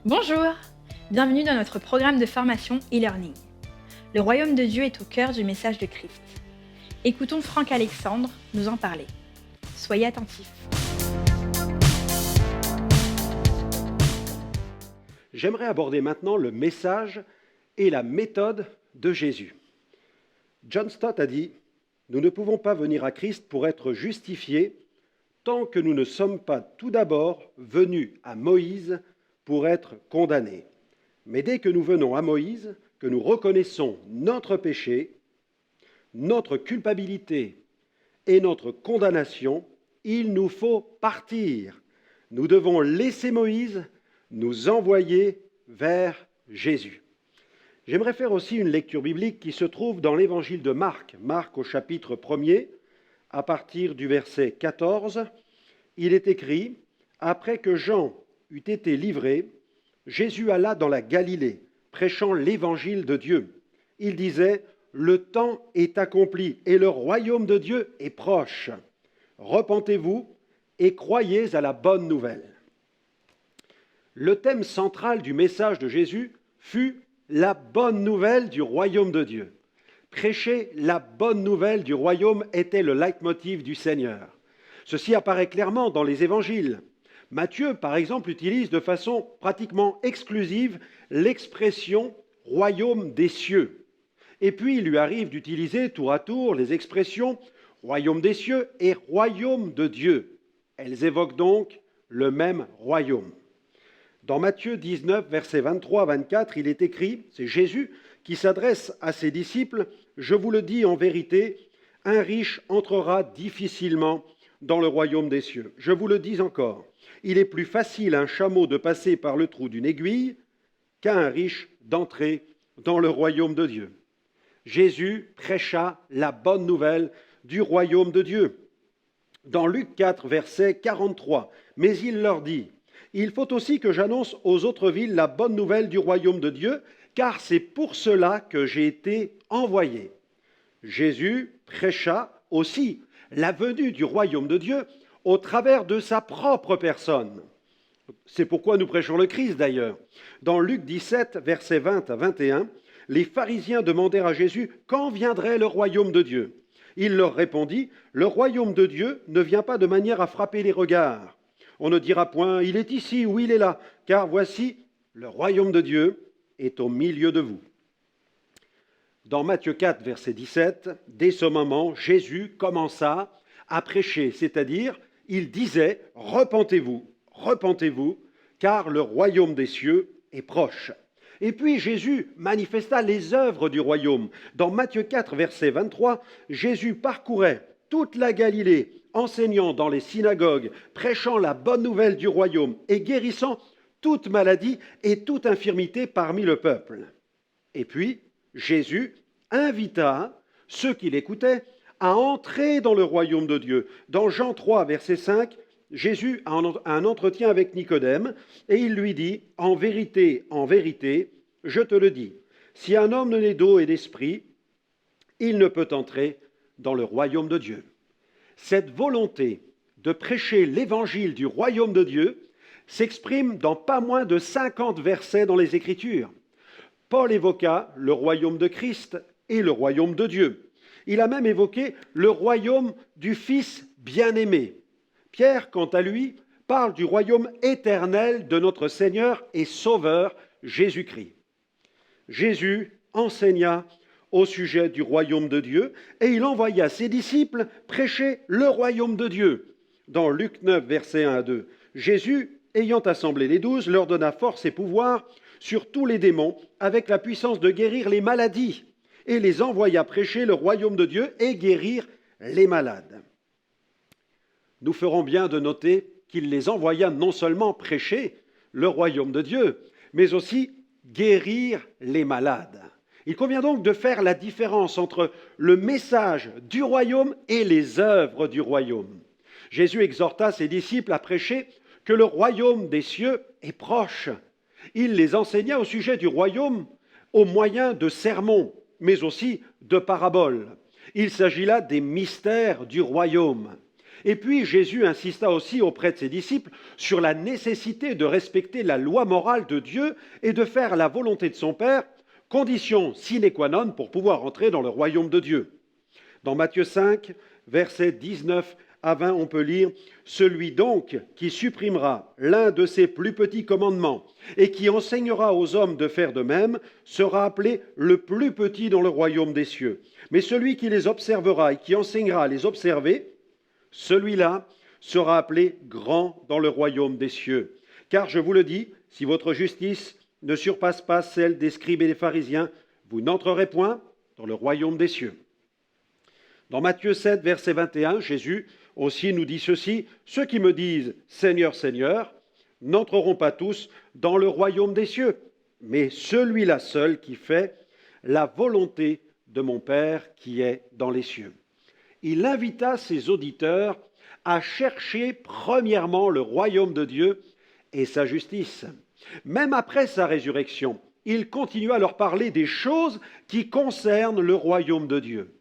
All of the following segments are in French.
Bonjour, bienvenue dans notre programme de formation e-learning. Le royaume de Dieu est au cœur du message de Christ. Écoutons Franck Alexandre nous en parler. Soyez attentifs. J'aimerais aborder maintenant le message et la méthode de Jésus. John Stott a dit « Nous ne pouvons pas venir à Christ pour être justifiés tant que nous ne sommes pas tout d'abord venus à Moïse pour être condamnés. Mais dès que nous venons à Moïse, que nous reconnaissons notre péché, notre culpabilité et notre condamnation, il nous faut partir. Nous devons laisser Moïse nous envoyer vers Jésus. » J'aimerais faire aussi une lecture biblique qui se trouve dans l'évangile de Marc. Marc au chapitre 1er, à partir du verset 14, il est écrit « Après que Jean eut été livré, Jésus alla dans la Galilée, prêchant l'évangile de Dieu. Il disait « Le temps est accompli et le royaume de Dieu est proche. Repentez-vous et croyez à la bonne nouvelle. » Le thème central du message de Jésus fut la bonne nouvelle du royaume de Dieu. Prêcher la bonne nouvelle du royaume était le leitmotiv du Seigneur. Ceci apparaît clairement dans les évangiles. Matthieu, par exemple, utilise de façon pratiquement exclusive l'expression « royaume des cieux ». Et puis, il lui arrive d'utiliser tour à tour les expressions « royaume des cieux » et « royaume de Dieu ». Elles évoquent donc le même royaume. Dans Matthieu 19, versets 23 à 24, il est écrit, c'est Jésus qui s'adresse à ses disciples, « Je vous le dis en vérité, un riche entrera difficilement dans le royaume des cieux. Je vous le dis encore, il est plus facile à un chameau de passer par le trou d'une aiguille qu'à un riche d'entrer dans le royaume de Dieu. » Jésus prêcha la bonne nouvelle du royaume de Dieu. Dans Luc 4, verset 43, « Mais il leur dit, « Il faut aussi que j'annonce aux autres villes la bonne nouvelle du royaume de Dieu, car c'est pour cela que j'ai été envoyé. » Jésus prêcha aussi la venue du royaume de Dieu au travers de sa propre personne. C'est pourquoi nous prêchons le Christ d'ailleurs. Dans Luc 17, versets 20 à 21, les pharisiens demandèrent à Jésus « Quand viendrait le royaume de Dieu ?» Il leur répondit « Le royaume de Dieu ne vient pas de manière à frapper les regards. On ne dira point « Il est ici » ou « Il est là », car voici, le royaume de Dieu est au milieu de vous. » Dans Matthieu 4, verset 17, dès ce moment, Jésus commença à prêcher, c'est-à-dire, il disait « Repentez-vous, repentez-vous, car le royaume des cieux est proche. » Et puis Jésus manifesta les œuvres du royaume. Dans Matthieu 4, verset 23, Jésus parcourait toute la Galilée, enseignant dans les synagogues, prêchant la bonne nouvelle du royaume et guérissant toute maladie et toute infirmité parmi le peuple. Et puis, Jésus invita ceux qui l'écoutaient à entrer dans le royaume de Dieu. Dans Jean 3, verset 5, Jésus a un entretien avec Nicodème et il lui dit « En vérité, je te le dis, si un homme ne naît d'eau et d'esprit, il ne peut entrer dans le royaume de Dieu. » Cette volonté de prêcher l'évangile du royaume de Dieu s'exprime dans pas moins de 50 versets dans les Écritures. Paul évoqua le royaume de Christ et le royaume de Dieu. Il a même évoqué le royaume du Fils bien-aimé. Pierre, quant à lui, parle du royaume éternel de notre Seigneur et Sauveur Jésus-Christ. Jésus enseigna au sujet du royaume de Dieu et il envoya ses disciples prêcher le royaume de Dieu. Dans Luc 9, versets 1 à 2, Jésus, ayant assemblé les 12, leur donna force et pouvoir sur tous les démons avec la puissance de guérir les maladies et les envoya prêcher le royaume de Dieu et guérir les malades. Nous ferons bien de noter qu'il les envoya non seulement prêcher le royaume de Dieu, mais aussi guérir les malades. Il convient donc de faire la différence entre le message du royaume et les œuvres du royaume. Jésus exhorta ses disciples à prêcher que le royaume des cieux est proche. Il les enseigna au sujet du royaume au moyen de sermons, mais aussi de paraboles. Il s'agit là des mystères du royaume. Et puis Jésus insista aussi auprès de ses disciples sur la nécessité de respecter la loi morale de Dieu et de faire la volonté de son Père, condition sine qua non pour pouvoir entrer dans le royaume de Dieu. Dans Matthieu 5, versets 19 à 20, on peut lire « Celui donc qui supprimera l'un de ses plus petits commandements et qui enseignera aux hommes de faire de même sera appelé le plus petit dans le royaume des cieux. Mais celui qui les observera et qui enseignera à les observer, celui-là sera appelé grand dans le royaume des cieux. Car je vous le dis, si votre justice ne surpasse pas celle des scribes et des pharisiens, vous n'entrerez point dans le royaume des cieux. » Dans Matthieu 7, verset 21, Jésus aussi nous dit ceci, « Ceux qui me disent « Seigneur, Seigneur » n'entreront pas tous dans le royaume des cieux, mais celui-là seul qui fait la volonté de mon Père qui est dans les cieux. » Il invita ses auditeurs à chercher premièrement le royaume de Dieu et sa justice. Même après sa résurrection, il continua à leur parler des choses qui concernent le royaume de Dieu.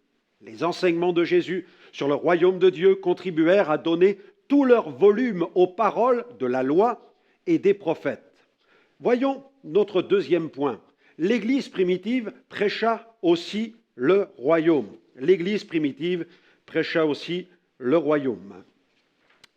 Les enseignements de Jésus sur le royaume de Dieu contribuèrent à donner tout leur volume aux paroles de la loi et des prophètes. Voyons notre deuxième point. L'Église primitive prêcha aussi le royaume. L'Église primitive prêcha aussi le royaume.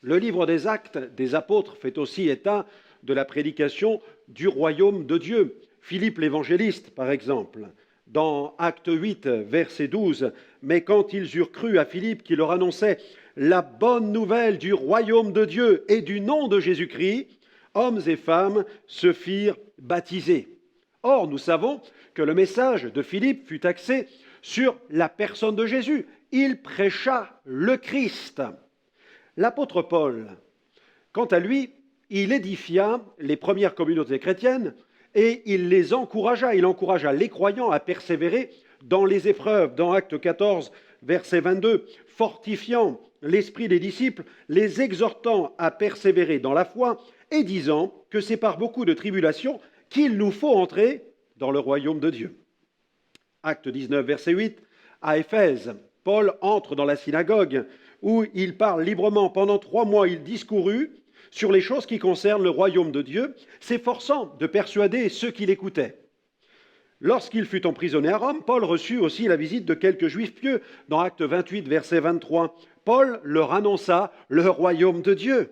Le livre des Actes des Apôtres fait aussi état de la prédication du royaume de Dieu. Philippe l'évangéliste, par exemple, dans Acte 8, verset 12, « Mais quand ils eurent cru à Philippe qui leur annonçait la bonne nouvelle du royaume de Dieu et du nom de Jésus-Christ, hommes et femmes se firent baptiser. » Or, nous savons que le message de Philippe fut axé sur la personne de Jésus. Il prêcha le Christ. L'apôtre Paul, quant à lui, il édifia les premières communautés chrétiennes et il les encouragea. Il encouragea les croyants à persévérer dans les épreuves. Dans Acte 14, verset 22, fortifiant l'esprit des disciples, les exhortant à persévérer dans la foi et disant que c'est par beaucoup de tribulations qu'il nous faut entrer dans le royaume de Dieu. Acte 19, verset 8, à Éphèse, Paul entre dans la synagogue où il parle librement. Pendant 3 mois, il discourut sur les choses qui concernent le royaume de Dieu, s'efforçant de persuader ceux qui l'écoutaient. Lorsqu'il fut emprisonné à Rome, Paul reçut aussi la visite de quelques juifs pieux. Dans Acte 28, verset 23, Paul leur annonça le royaume de Dieu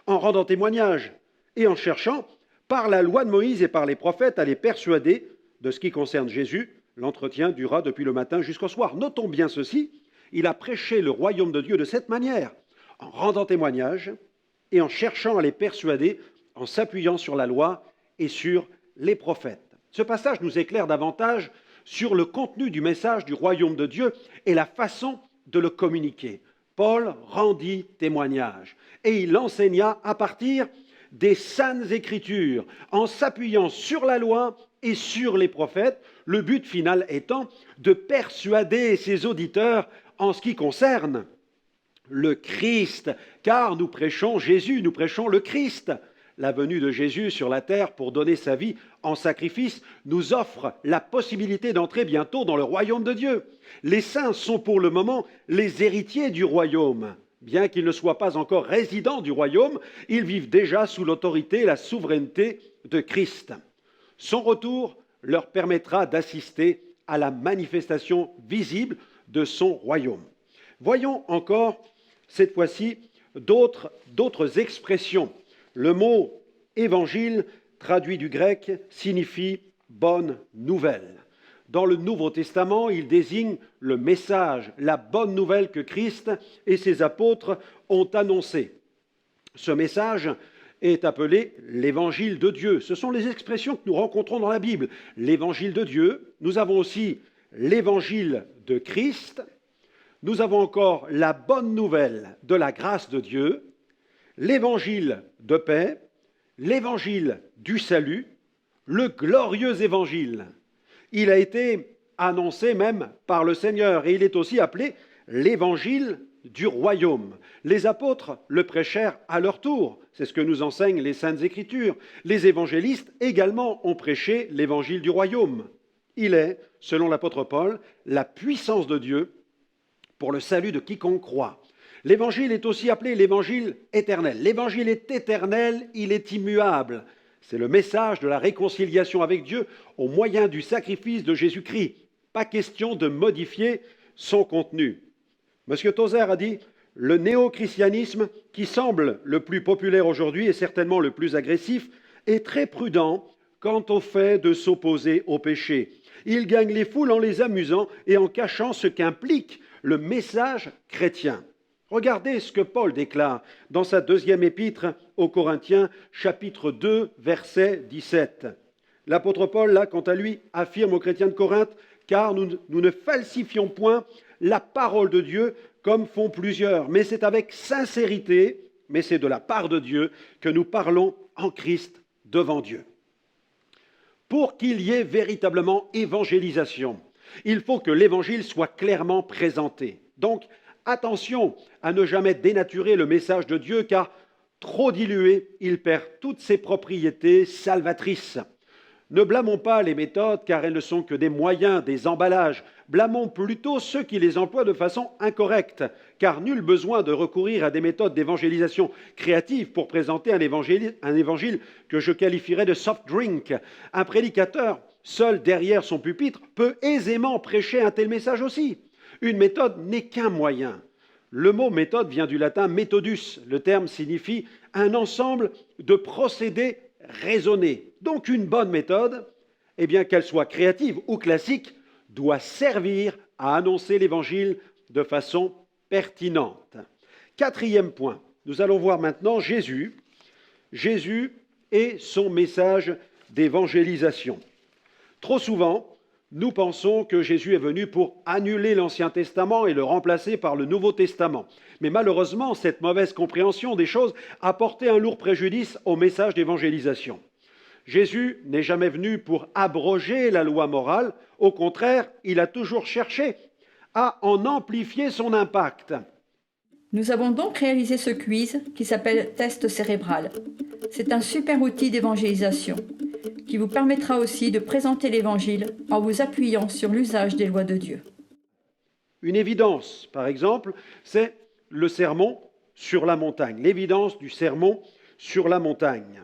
en rendant témoignage et en cherchant, par la loi de Moïse et par les prophètes, à les persuader de ce qui concerne Jésus. L'entretien dura depuis le matin jusqu'au soir. Notons bien ceci, il a prêché le royaume de Dieu de cette manière, en rendant témoignage et en cherchant à les persuader, en s'appuyant sur la loi et sur les prophètes. Ce passage nous éclaire davantage sur le contenu du message du royaume de Dieu et la façon de le communiquer. Paul rendit témoignage et il enseigna à partir des saintes écritures, en s'appuyant sur la loi et sur les prophètes, le but final étant de persuader ses auditeurs en ce qui concerne le Christ, car nous prêchons Jésus, nous prêchons le Christ. La venue de Jésus sur la terre pour donner sa vie en sacrifice nous offre la possibilité d'entrer bientôt dans le royaume de Dieu. Les saints sont pour le moment les héritiers du royaume. Bien qu'ils ne soient pas encore résidents du royaume, ils vivent déjà sous l'autorité et la souveraineté de Christ. Son retour leur permettra d'assister à la manifestation visible de son royaume. Voyons encore, cette fois-ci, d'autres expressions. Le mot « évangile » traduit du grec signifie « bonne nouvelle ». Dans le Nouveau Testament, il désigne le message, la bonne nouvelle que Christ et ses apôtres ont annoncé. Ce message est appelé l'évangile de Dieu. Ce sont les expressions que nous rencontrons dans la Bible. L'évangile de Dieu, nous avons aussi l'évangile de Christ, nous avons encore la bonne nouvelle de la grâce de Dieu, l'évangile de paix, l'évangile du salut, le glorieux évangile. Il a été annoncé même par le Seigneur et il est aussi appelé l'évangile du royaume. Les apôtres le prêchèrent à leur tour. C'est ce que nous enseignent les Saintes Écritures. Les évangélistes également ont prêché l'évangile du royaume. Il est, selon l'apôtre Paul, la puissance de Dieu pour le salut de quiconque croit. L'évangile est aussi appelé l'évangile éternel. L'évangile est éternel, il est immuable. C'est le message de la réconciliation avec Dieu au moyen du sacrifice de Jésus-Christ. Pas question de modifier son contenu. Monsieur Tozer a dit « Le néo-christianisme, qui semble le plus populaire aujourd'hui et certainement le plus agressif, est très prudent quant au fait de s'opposer au péché. Il gagne les foules en les amusant et en cachant ce qu'implique le message chrétien. » Regardez ce que Paul déclare dans sa deuxième épître aux Corinthiens, chapitre 2, verset 17. L'apôtre Paul, là, quant à lui, affirme aux chrétiens de Corinthe « Car nous ne falsifions point la parole de Dieu comme font plusieurs, mais c'est avec sincérité, mais c'est de la part de Dieu que nous parlons en Christ devant Dieu. » Pour qu'il y ait véritablement évangélisation, il faut que l'évangile soit clairement présenté. Donc, attention à ne jamais dénaturer le message de Dieu, car trop dilué, il perd toutes ses propriétés salvatrices. Ne blâmons pas les méthodes, car elles ne sont que des moyens, des emballages. Blâmons plutôt ceux qui les emploient de façon incorrecte, car nul besoin de recourir à des méthodes d'évangélisation créatives pour présenter un évangile que je qualifierais de soft drink. Un prédicateur, seul derrière son pupitre, peut aisément prêcher un tel message aussi. Une méthode n'est qu'un moyen. Le mot méthode vient du latin methodus. Le terme signifie un ensemble de procédés raisonnés. Donc une bonne méthode, eh bien qu'elle soit créative ou classique, doit servir à annoncer l'évangile de façon pertinente. Quatrième point, nous allons voir maintenant Jésus et son message d'évangélisation. Trop souvent, nous pensons que Jésus est venu pour annuler l'Ancien Testament et le remplacer par le Nouveau Testament. Mais malheureusement, cette mauvaise compréhension des choses a porté un lourd préjudice au message d'évangélisation. Jésus n'est jamais venu pour abroger la loi morale. Au contraire, il a toujours cherché à en amplifier son impact. Nous avons donc réalisé ce quiz qui s'appelle Test cérébral. C'est un super outil d'évangélisation qui vous permettra aussi de présenter l'Évangile en vous appuyant sur l'usage des lois de Dieu. Une évidence, par exemple, c'est le sermon sur la montagne, l'évidence du sermon sur la montagne.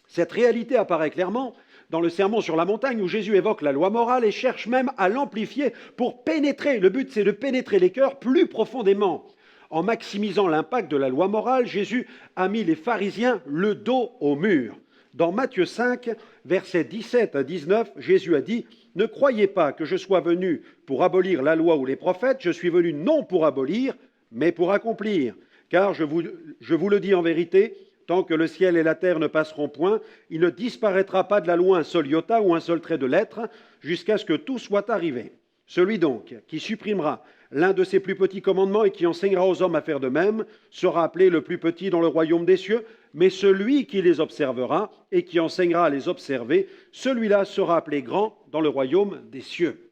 Cette réalité apparaît clairement dans le sermon sur la montagne où Jésus évoque la loi morale et cherche même à l'amplifier pour pénétrer. Le but, c'est de pénétrer les cœurs plus profondément. En maximisant l'impact de la loi morale, Jésus a mis les pharisiens le dos au mur. Dans Matthieu 5, versets 17 à 19, Jésus a dit « Ne croyez pas que je sois venu pour abolir la loi ou les prophètes, je suis venu non pour abolir, mais pour accomplir. Car je vous le dis en vérité, tant que le ciel et la terre ne passeront point, il ne disparaîtra pas de la loi un seul iota ou un seul trait de lettre, jusqu'à ce que tout soit arrivé. Celui donc qui supprimera l'un de ses plus petits commandements et qui enseignera aux hommes à faire de même, sera appelé le plus petit dans le royaume des cieux, mais celui qui les observera et qui enseignera à les observer, celui-là sera appelé grand dans le royaume des cieux. »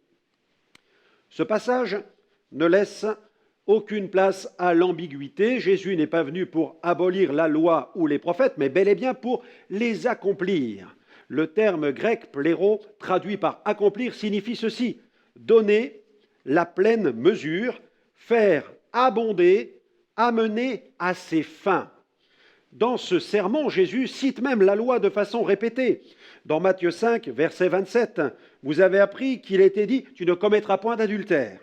Ce passage ne laisse aucune place à l'ambiguïté. Jésus n'est pas venu pour abolir la loi ou les prophètes, mais bel et bien pour les accomplir. Le terme grec pléro, traduit par accomplir, signifie ceci: donner la pleine mesure, faire abonder, amener à ses fins. Dans ce sermon, Jésus cite même la loi de façon répétée. Dans Matthieu 5, verset 27, vous avez appris qu'il a été dit « Tu ne commettras point d'adultère ».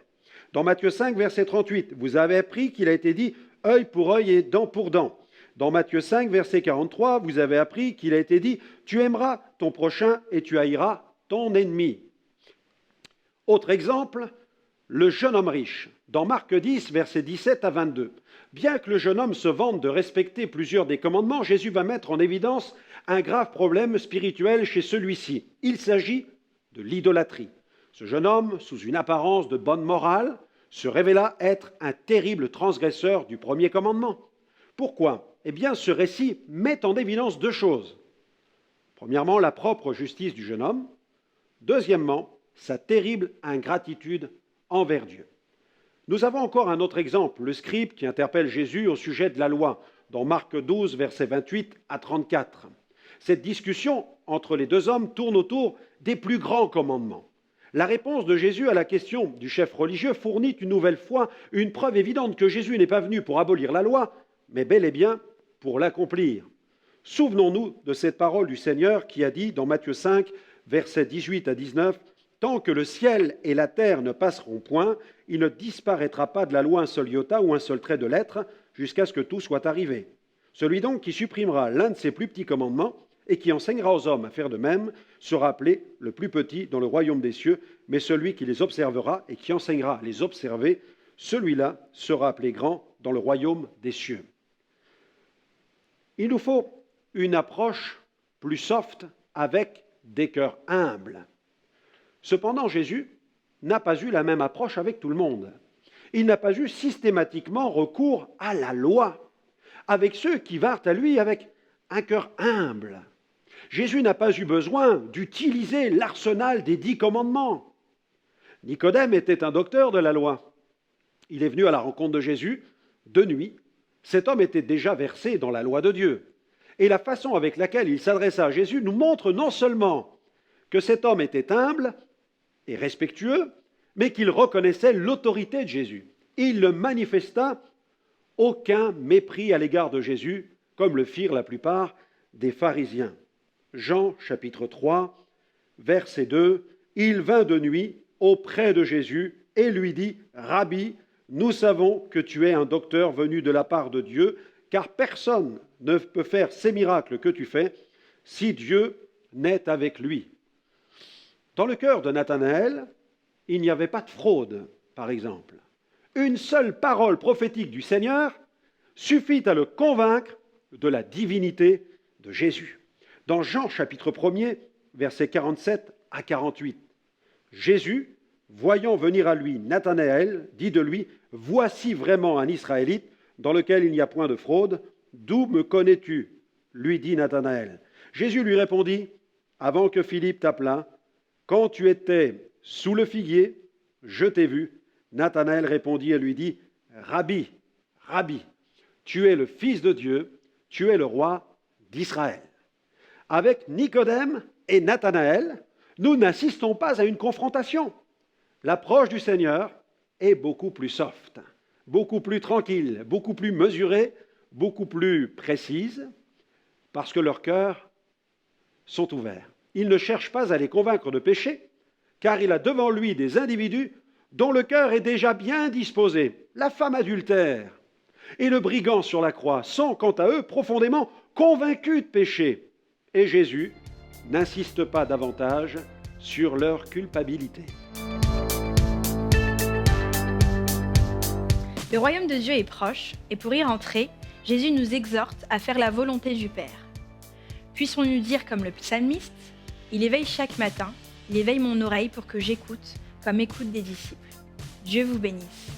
Dans Matthieu 5, verset 38, vous avez appris qu'il a été dit « œil pour œil et dent pour dent ». Dans Matthieu 5, verset 43, vous avez appris qu'il a été dit « Tu aimeras ton prochain et tu haïras ton ennemi ». Autre exemple, le jeune homme riche. Dans Marc 10, versets 17 à 22. Bien que le jeune homme se vante de respecter plusieurs des commandements, Jésus va mettre en évidence un grave problème spirituel chez celui-ci. Il s'agit de l'idolâtrie. Ce jeune homme, sous une apparence de bonne morale, se révéla être un terrible transgresseur du premier commandement. Pourquoi ? Eh bien, ce récit met en évidence deux choses. Premièrement, la propre justice du jeune homme. Deuxièmement, sa terrible ingratitude envers Dieu. Nous avons encore un autre exemple, le scribe qui interpelle Jésus au sujet de la loi, dans Marc 12, versets 28 à 34. Cette discussion entre les deux hommes tourne autour des plus grands commandements. La réponse de Jésus à la question du chef religieux fournit une nouvelle fois une preuve évidente que Jésus n'est pas venu pour abolir la loi, mais bel et bien pour l'accomplir. Souvenons-nous de cette parole du Seigneur qui a dit dans Matthieu 5, versets 18 à 19, « Tant que le ciel et la terre ne passeront point, il ne disparaîtra pas de la loi un seul iota ou un seul trait de lettre, jusqu'à ce que tout soit arrivé. Celui donc qui supprimera l'un de ces plus petits commandements et qui enseignera aux hommes à faire de même sera appelé le plus petit dans le royaume des cieux, mais celui qui les observera et qui enseignera à les observer, celui-là sera appelé grand dans le royaume des cieux. » Il nous faut une approche plus soft avec des cœurs humbles. Cependant, Jésus n'a pas eu la même approche avec tout le monde. Il n'a pas eu systématiquement recours à la loi, avec ceux qui vinrent à lui avec un cœur humble. Jésus n'a pas eu besoin d'utiliser l'arsenal des 10 commandements. Nicodème était un docteur de la loi. Il est venu à la rencontre de Jésus de nuit. Cet homme était déjà versé dans la loi de Dieu. Et la façon avec laquelle il s'adressa à Jésus nous montre non seulement que cet homme était humble et respectueux, mais qu'il reconnaissait l'autorité de Jésus. Il ne manifesta aucun mépris à l'égard de Jésus, comme le firent la plupart des pharisiens. Jean chapitre 3, verset 2, « Il vint de nuit auprès de Jésus et lui dit, « Rabbi, nous savons que tu es un docteur venu de la part de Dieu, car personne ne peut faire ces miracles que tu fais si Dieu n'est avec lui. » Dans le cœur de Nathanaël, il n'y avait pas de fraude, par exemple. Une seule parole prophétique du Seigneur suffit à le convaincre de la divinité de Jésus. Dans Jean chapitre 1er, versets 47 à 48, Jésus, voyant venir à lui Nathanaël, dit de lui, « Voici vraiment un Israélite dans lequel il n'y a point de fraude. D'où me connais-tu » lui dit Nathanaël. Jésus lui répondit, « Avant que Philippe t'appelât, quand tu étais sous le figuier, je t'ai vu. » Nathanaël répondit et lui dit, « Rabbi, Rabbi, tu es le Fils de Dieu, tu es le roi d'Israël. » Avec Nicodème et Nathanaël, nous n'assistons pas à une confrontation. L'approche du Seigneur est beaucoup plus soft, beaucoup plus tranquille, beaucoup plus mesurée, beaucoup plus précise, parce que leurs cœurs sont ouverts. Il ne cherche pas à les convaincre de péché, car il a devant lui des individus dont le cœur est déjà bien disposé. La femme adultère et le brigand sur la croix sont, quant à eux, profondément convaincus de péché. Et Jésus n'insiste pas davantage sur leur culpabilité. Le royaume de Dieu est proche, et pour y rentrer, Jésus nous exhorte à faire la volonté du Père. Puissions-nous dire comme le psalmiste, « Il éveille chaque matin, il éveille mon oreille pour que j'écoute, comme écoutent des disciples. » Dieu vous bénisse.